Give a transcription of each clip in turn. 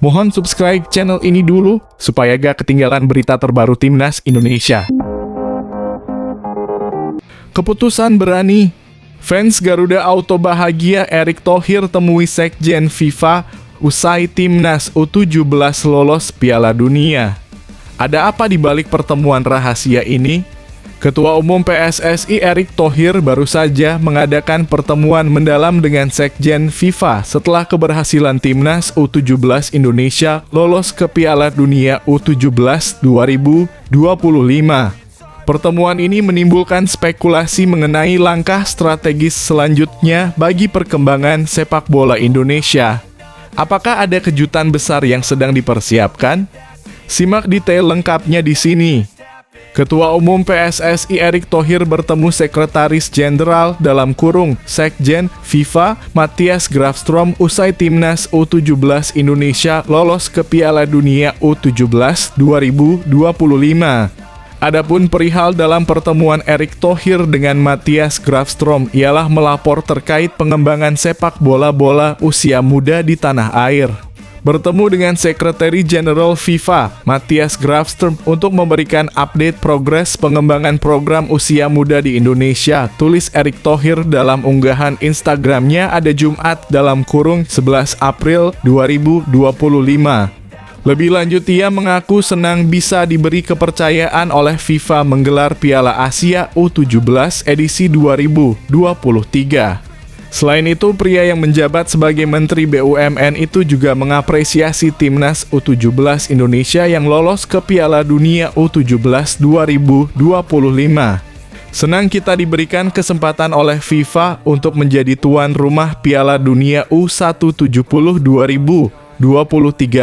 Mohon subscribe channel ini dulu, supaya gak ketinggalan berita terbaru Timnas Indonesia. Keputusan berani. Fans Garuda Auto bahagia Erick Thohir temui Sekjen FIFA usai Timnas U17 lolos Piala Dunia. Ada apa di balik pertemuan rahasia ini? Ketua Umum PSSI Erick Thohir baru saja mengadakan pertemuan mendalam dengan Sekjen FIFA setelah keberhasilan Timnas U17 Indonesia lolos ke Piala Dunia U17 2025. Pertemuan ini menimbulkan spekulasi mengenai langkah strategis selanjutnya bagi perkembangan sepak bola Indonesia. Apakah ada kejutan besar yang sedang dipersiapkan? Simak detail lengkapnya di sini. Ketua Umum PSSI Erick Thohir bertemu Sekretaris Jenderal (Sekjen) FIFA Matthias Grafström usai Timnas U17 Indonesia lolos ke Piala Dunia U17 2025. Adapun perihal dalam pertemuan Erick Thohir dengan Matthias Grafström ialah melapor terkait pengembangan sepak bola usia muda di tanah air. Bertemu dengan Sekretari Jenderal FIFA, Matthias Grafström, untuk memberikan update progres pengembangan program usia muda di Indonesia, tulis Erick Thohir dalam unggahan Instagramnya ada Jumat (11 April 2025). Lebih lanjut, ia mengaku senang bisa diberi kepercayaan oleh FIFA menggelar Piala Asia U17 edisi 2023. Selain itu, pria yang menjabat sebagai Menteri BUMN itu juga mengapresiasi Timnas U17 Indonesia yang lolos ke Piala Dunia U17 2025. Senang kita diberikan kesempatan oleh FIFA untuk menjadi tuan rumah Piala Dunia U170 2023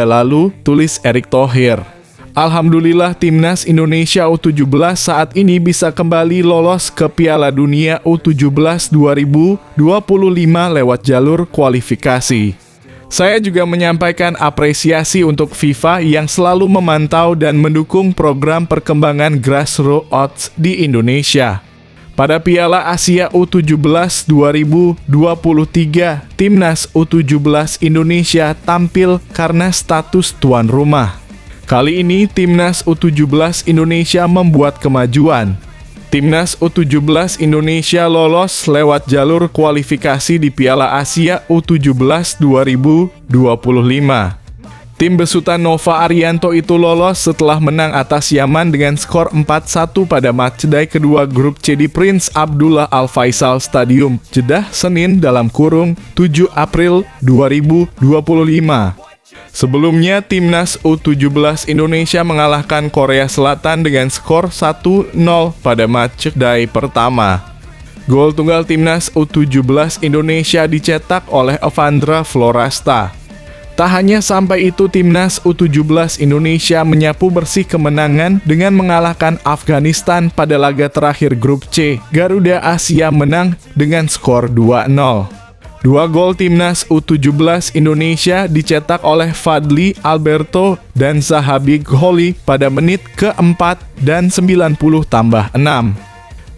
lalu, tulis Erick Thohir. Alhamdulillah Timnas Indonesia U17 saat ini bisa kembali lolos ke Piala Dunia U17 2025 lewat jalur kualifikasi. Saya juga menyampaikan apresiasi untuk FIFA yang selalu memantau dan mendukung program perkembangan grassroots di Indonesia. Pada Piala Asia U17 2023, Timnas U17 Indonesia tampil karena status tuan rumah. Kali ini, Timnas U17 Indonesia membuat kemajuan. Timnas U17 Indonesia lolos lewat jalur kualifikasi di Piala Asia U17 2025. Tim besutan Nova Arianto itu lolos setelah menang atas Yaman dengan skor 4-1 pada matchday kedua grup C di Prince Abdullah Al Faisal Stadium, Jeddah, Senin (7 April 2025). Sebelumnya, Timnas U17 Indonesia mengalahkan Korea Selatan dengan skor 1-0 pada matchday pertama. Gol tunggal Timnas U17 Indonesia dicetak oleh Evandra Florasta. Tak hanya sampai itu, Timnas U17 Indonesia menyapu bersih kemenangan dengan mengalahkan Afghanistan pada laga terakhir grup C. Garuda Asia menang dengan skor 2-0. Dua gol Timnas U17 Indonesia dicetak oleh Fadli Alberto dan Zahabi Gholi pada menit ke-4 dan 90+6.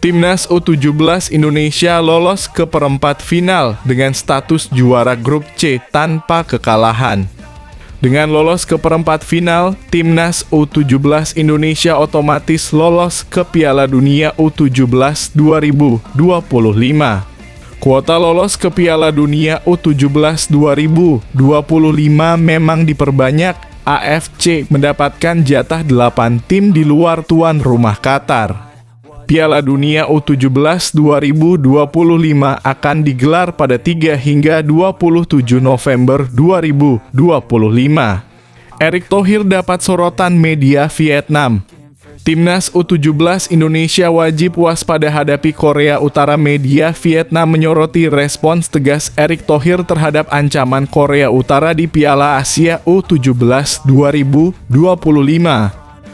Timnas U17 Indonesia lolos ke perempat final dengan status juara grup C tanpa kekalahan. Dengan lolos ke perempat final, Timnas U17 Indonesia otomatis lolos ke Piala Dunia U17 2025. Kuota lolos ke Piala Dunia U17 2025 memang diperbanyak. AFC mendapatkan jatah 8 tim di luar tuan rumah Qatar. Piala Dunia U17 2025 akan digelar pada 3 hingga 27 November 2025. Erick Thohir dapat sorotan media Vietnam. Timnas U17 Indonesia wajib waspada hadapi Korea Utara. Media Vietnam menyoroti respons tegas Erick Thohir terhadap ancaman Korea Utara di Piala Asia U17 2025.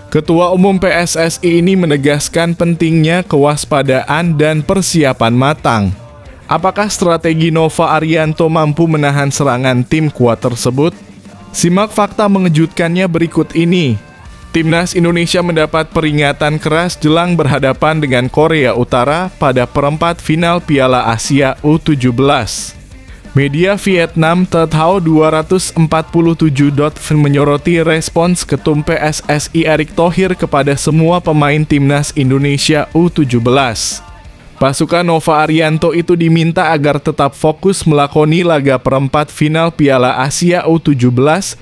Ketua Umum PSSI ini menegaskan pentingnya kewaspadaan dan persiapan matang. Apakah strategi Nova Arianto mampu menahan serangan tim kuat tersebut? Simak fakta mengejutkannya berikut ini. Timnas Indonesia mendapat peringatan keras jelang berhadapan dengan Korea Utara pada perempat final Piala Asia U17. Media Vietnam Tethao 247.vn menyoroti respons Ketum PSSI Erick Thohir kepada semua pemain timnas Indonesia U17. Pasukan Nova Arianto itu diminta agar tetap fokus melakoni laga perempat final Piala Asia U17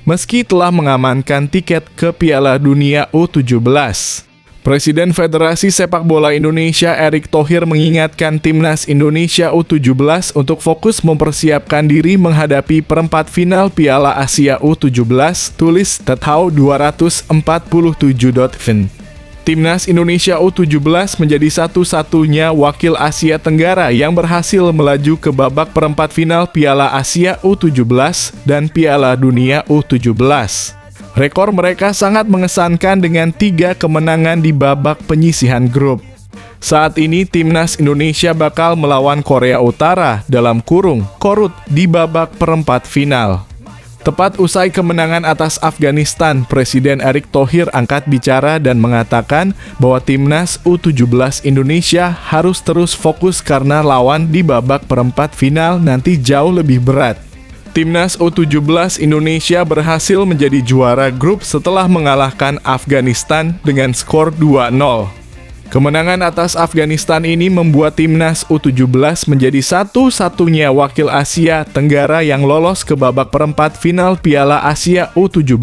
meski telah mengamankan tiket ke Piala Dunia U17. Presiden Federasi Sepak Bola Indonesia Erick Thohir mengingatkan timnas Indonesia U17 untuk fokus mempersiapkan diri menghadapi perempat final Piala Asia U17, tulis Tethao 247.vn. Timnas Indonesia U17 menjadi satu-satunya wakil Asia Tenggara yang berhasil melaju ke babak perempat final Piala Asia U17 dan Piala Dunia U17. Rekor mereka sangat mengesankan dengan 3 kemenangan di babak penyisihan grup. Saat ini timnas Indonesia bakal melawan Korea Utara (Korut) di babak perempat final. Tepat usai kemenangan atas Afghanistan, Presiden Erick Thohir angkat bicara dan mengatakan bahwa timnas U17 Indonesia harus terus fokus karena lawan di babak perempat final nanti jauh lebih berat. Timnas U17 Indonesia berhasil menjadi juara grup setelah mengalahkan Afghanistan dengan skor 2-0. Kemenangan atas Afghanistan ini membuat timnas U17 menjadi satu-satunya wakil Asia Tenggara yang lolos ke babak perempat final Piala Asia U17,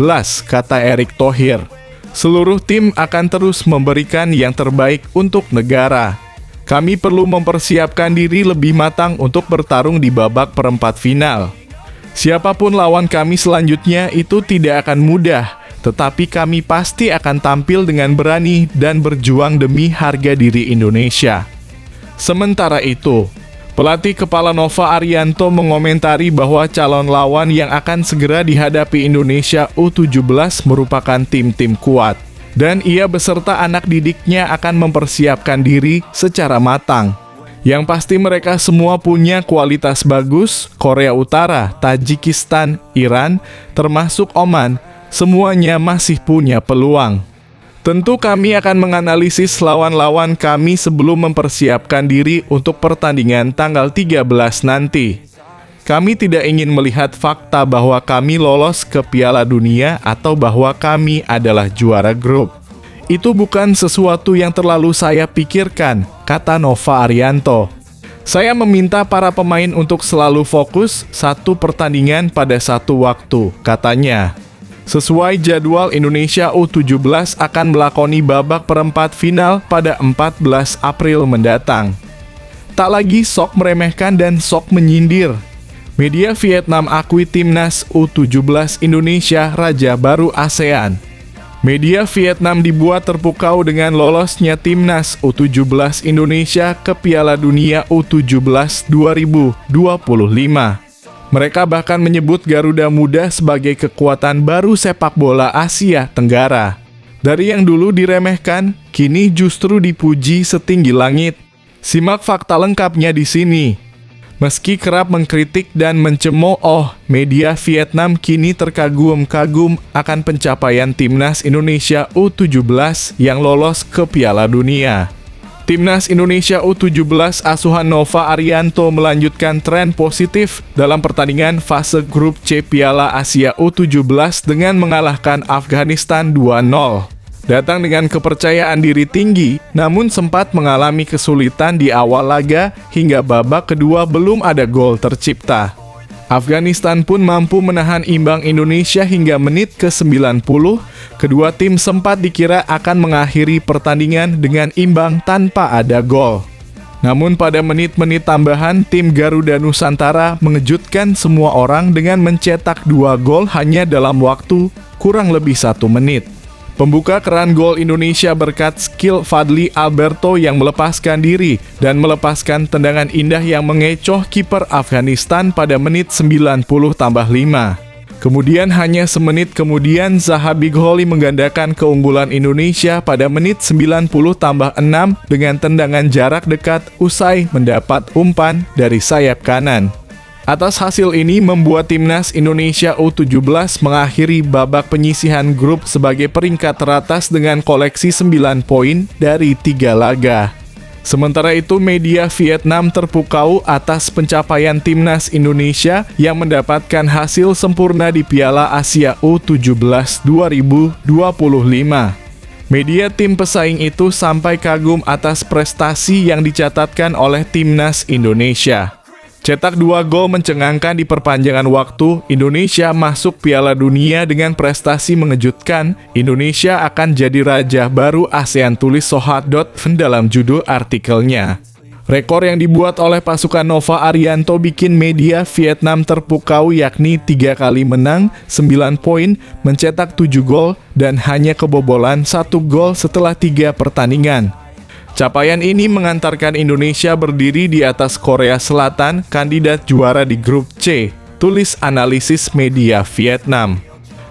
kata Erick Thohir. Seluruh tim akan terus memberikan yang terbaik untuk negara. Kami perlu mempersiapkan diri lebih matang untuk bertarung di babak perempat final. Siapapun lawan kami selanjutnya itu tidak akan mudah. Tetapi kami pasti akan tampil dengan berani dan berjuang demi harga diri Indonesia. Sementara itu, pelatih kepala Nova Arianto mengomentari bahwa calon lawan yang akan segera dihadapi Indonesia U17 merupakan tim-tim kuat. Dan ia beserta anak didiknya akan mempersiapkan diri secara matang. Yang pasti mereka semua punya kualitas bagus, Korea Utara, Tajikistan, Iran, termasuk Oman, semuanya masih punya peluang. Tentu kami akan menganalisis lawan-lawan kami sebelum mempersiapkan diri untuk pertandingan tanggal 13 nanti. Kami tidak ingin melihat fakta bahwa kami lolos ke Piala Dunia atau bahwa kami adalah juara grup. Itu bukan sesuatu yang terlalu saya pikirkan, kata Nova Arianto. Saya meminta para pemain untuk selalu fokus satu pertandingan pada satu waktu, katanya. Sesuai jadwal, Indonesia U17 akan melakoni babak perempat final pada 14 April mendatang. Tak lagi sok meremehkan dan sok menyindir. Media Vietnam akui timnas U17 Indonesia raja baru ASEAN. Media Vietnam dibuat terpukau dengan lolosnya timnas U17 Indonesia ke Piala Dunia U17 2025. Mereka bahkan menyebut Garuda Muda sebagai kekuatan baru sepak bola Asia Tenggara. Dari yang dulu diremehkan, kini justru dipuji setinggi langit. Simak fakta lengkapnya di sini. Meski kerap mengkritik dan mencemooh, media Vietnam kini terkagum-kagum akan pencapaian timnas Indonesia U17 yang lolos ke Piala Dunia. Timnas Indonesia U17 asuhan Nova Arianto melanjutkan tren positif dalam pertandingan fase grup C Piala Asia U17 dengan mengalahkan Afghanistan 2-0. Datang dengan kepercayaan diri tinggi, namun sempat mengalami kesulitan di awal laga hingga babak kedua belum ada gol tercipta. Afghanistan pun mampu menahan imbang Indonesia hingga menit ke-90. Kedua tim sempat dikira akan mengakhiri pertandingan dengan imbang tanpa ada gol. Namun pada menit-menit tambahan, tim Garuda Nusantara mengejutkan semua orang dengan mencetak 2 gol hanya dalam waktu kurang lebih 1 menit. Pembuka keran gol Indonesia berkat skill Fadli Alberto yang melepaskan diri dan melepaskan tendangan indah yang mengecoh kiper Afghanistan pada menit 90 tambah 5. Kemudian hanya semenit kemudian Zaha Bigholi menggandakan keunggulan Indonesia pada menit 90 tambah 6 dengan tendangan jarak dekat usai mendapat umpan dari sayap kanan. Atas hasil ini membuat timnas Indonesia U17 mengakhiri babak penyisihan grup sebagai peringkat teratas dengan koleksi 9 poin dari 3 laga. Sementara itu, media Vietnam terpukau atas pencapaian timnas Indonesia yang mendapatkan hasil sempurna di Piala Asia U17 2025. Media tim pesaing itu sampai kagum atas prestasi yang dicatatkan oleh timnas Indonesia. Cetak 2 gol mencengangkan di perpanjangan waktu, Indonesia masuk Piala Dunia dengan prestasi mengejutkan. Indonesia akan jadi raja baru ASEAN, tulis Sohad.fn dalam judul artikelnya. Rekor yang dibuat oleh pasukan Nova Arianto bikin media Vietnam terpukau, yakni 3 kali menang, 9 poin, mencetak 7 gol, dan hanya kebobolan 1 gol setelah 3 pertandingan. Capaian ini mengantarkan Indonesia berdiri di atas Korea Selatan, kandidat juara di grup C, tulis analisis media Vietnam.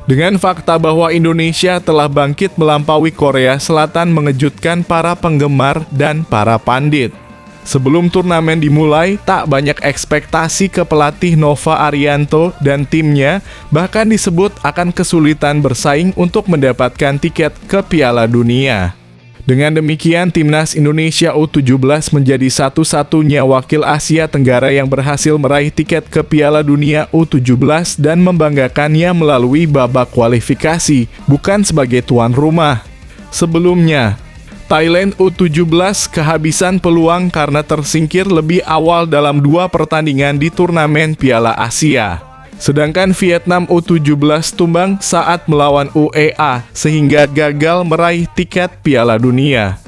Dengan fakta bahwa Indonesia telah bangkit melampaui Korea Selatan mengejutkan para penggemar dan para pandit. Sebelum turnamen dimulai, tak banyak ekspektasi ke pelatih Nova Arianto dan timnya, bahkan disebut akan kesulitan bersaing untuk mendapatkan tiket ke Piala Dunia. Dengan demikian, timnas Indonesia U17 menjadi satu-satunya wakil Asia Tenggara yang berhasil meraih tiket ke Piala Dunia U17 dan membanggakannya melalui babak kualifikasi, bukan sebagai tuan rumah. Sebelumnya, Thailand U17 kehabisan peluang karena tersingkir lebih awal dalam 2 pertandingan di turnamen Piala Asia. Sedangkan Vietnam U17 tumbang saat melawan UEA sehingga gagal meraih tiket Piala Dunia.